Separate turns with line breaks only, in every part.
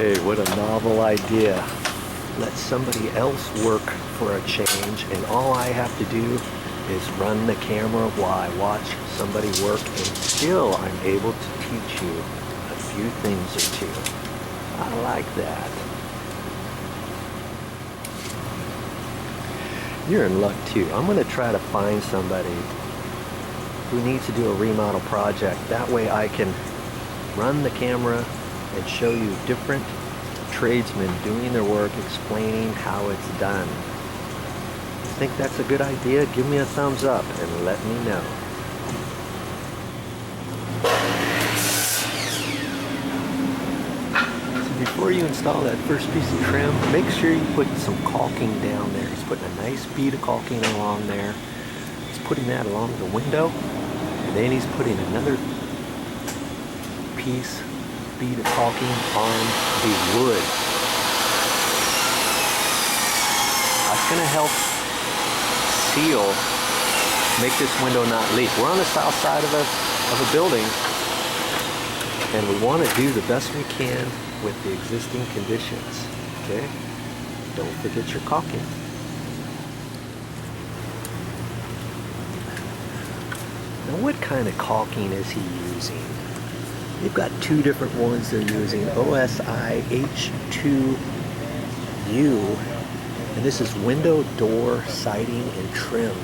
Hey, what a novel idea. Let somebody else work for a change, and all I have to do is run the camera while I watch somebody work, and still I'm able to teach you a few things or two. I like that. You're in luck too. I'm going to try to find somebody who needs to do a remodel project. That way I can run the camera and show you different tradesmen doing their work, explaining how it's done. Think that's a good idea? Give me a thumbs up and let me know. So before you install that first piece of trim, make sure you put some caulking down there. He's putting a nice bead of caulking along there. He's putting that along the window, and then he's putting another bead of caulking on the wood. That's going to help seal, make this window not leak. We're on the south side of a building, and we want to do the best we can with the existing conditions. Okay? Don't forget your caulking. Now, what kind of caulking is he using? They've got two different ones they're using, OSI H2U, and this is window, door, siding, and trim.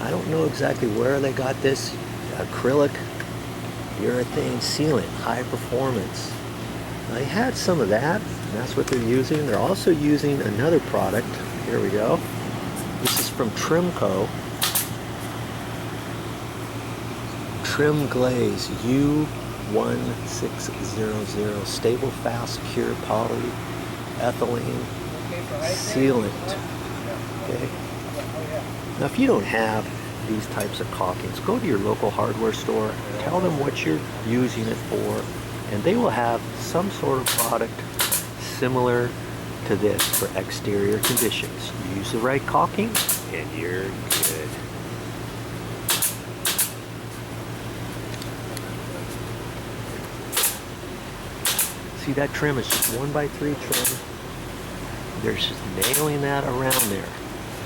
I don't know exactly where they got this. Acrylic, urethane sealant, high performance. Now, they had some of that, and that's what they're using. They're also using another product. Here we go. This is from Trimco. Trim Glaze U1600 stable, fast, pure polyethylene sealant. Okay. Now, if you don't have these types of caulkings, go to your local hardware store, tell them what you're using it for, and they will have some sort of product similar to this for exterior conditions. Use the right caulking, and you're good. See, that trim is just 1x3 trim. They're just nailing that around there,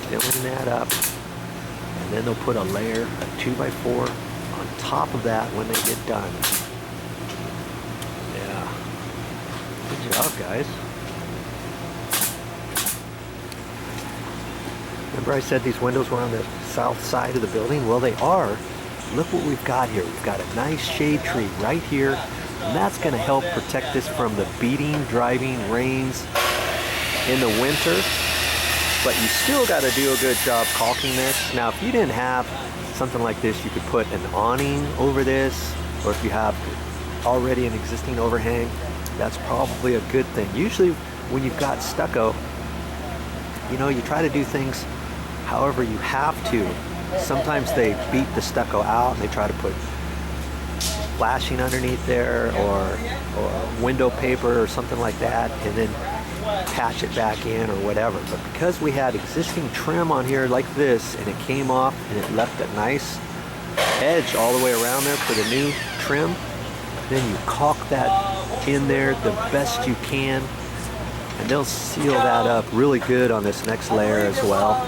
filling that up, and then they'll put a layer of 2x4 on top of that when they get done. Yeah, good job, guys. Remember I said these windows were on the south side of the building? Well, they are. Look what we've got here. We've got a nice shade tree right here. And that's going to help protect this from the beating, driving rains in the winter. But you still got to do a good job caulking this. Now, if you didn't have something like this, you could put an awning over this, or if you have already an existing overhang, that's probably a good thing. Usually when you've got stucco, you know, you try to do things however you have to. Sometimes they beat the stucco out and they try to put flashing underneath there, or window paper or something like that, and then patch it back in or whatever. But because we had existing trim on here like this, and it came off and it left a nice edge all the way around there for the new trim, then you caulk that in there the best you can, and they'll seal that up really good on this next layer as well,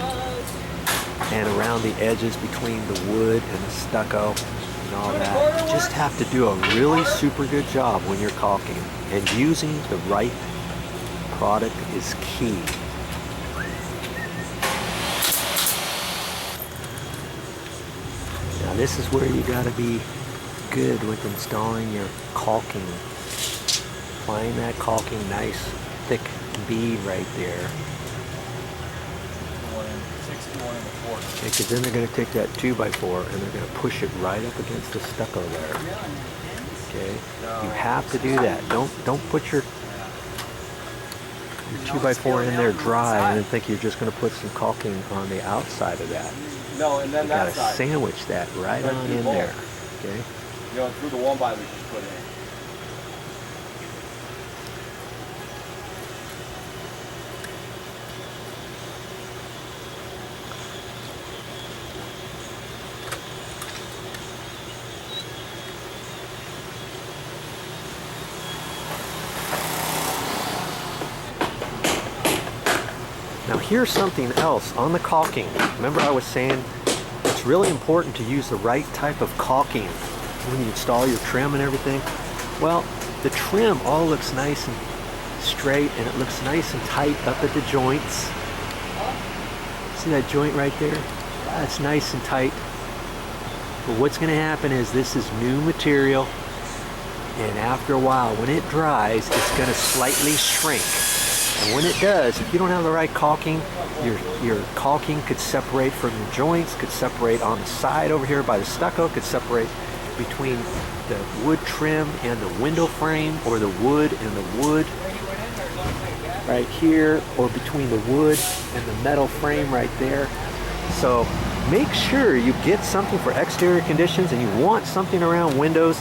and around the edges between the wood and the stucco and all that. You just have to do a really super good job when you're caulking, and using the right product is key. Now, this is where you got to be good with installing your caulking. Applying that caulking, nice thick bead right there. Because then they're going to take that 2x4 and they're going to push it right up against the stucco there. Okay, you have to do that. Don't put your 2x4 in there dry and then think you're just going to put some caulking on the outside of that.
No, and then
you got to sandwich that right on in there. Okay.
You know, through the 1x we just put in.
here's something else on the caulking. Remember I was saying it's really important to use the right type of caulking when you install your trim and everything. Well, the trim all looks nice and straight, and it looks nice and tight up at the joints. See that joint right there? That's nice and tight. But what's going to happen is this is new material, and after a while when it dries it's going to slightly shrink. And when it does, if you don't have the right caulking, your caulking could separate from the joints, could separate on the side over here by the stucco, could separate between the wood trim and the window frame, or the wood and the wood right here, or between the wood and the metal frame right there. So make sure you get something for exterior conditions, and you want something around windows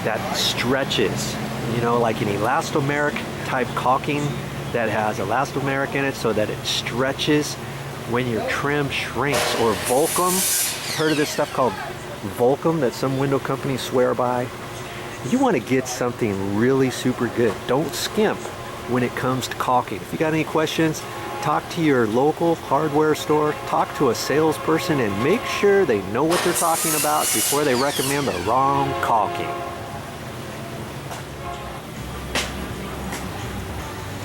that stretches, you know, like an elastomeric type caulking that has elastomeric in it so that it stretches when your trim shrinks. Or Volcom, I've heard of this stuff called Volcom that some window companies swear by. You want to get something really super good. Don't skimp when it comes to caulking. If you got any questions, talk to your local hardware store, talk to a salesperson, and make sure they know what they're talking about before they recommend the wrong caulking.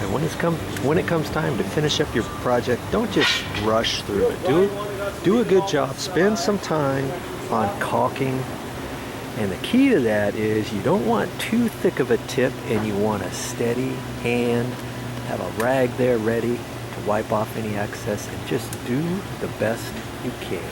And when it comes time to finish up your project, don't just rush through it. Do a good job. Spend some time on caulking. And the key to that is you don't want too thick of a tip, and you want a steady hand. Have a rag there ready to wipe off any excess, and just do the best you can.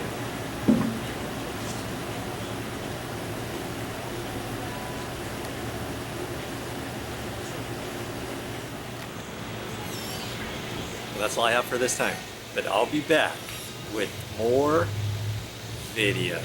Well, that's all I have for this time, but I'll be back with more videos.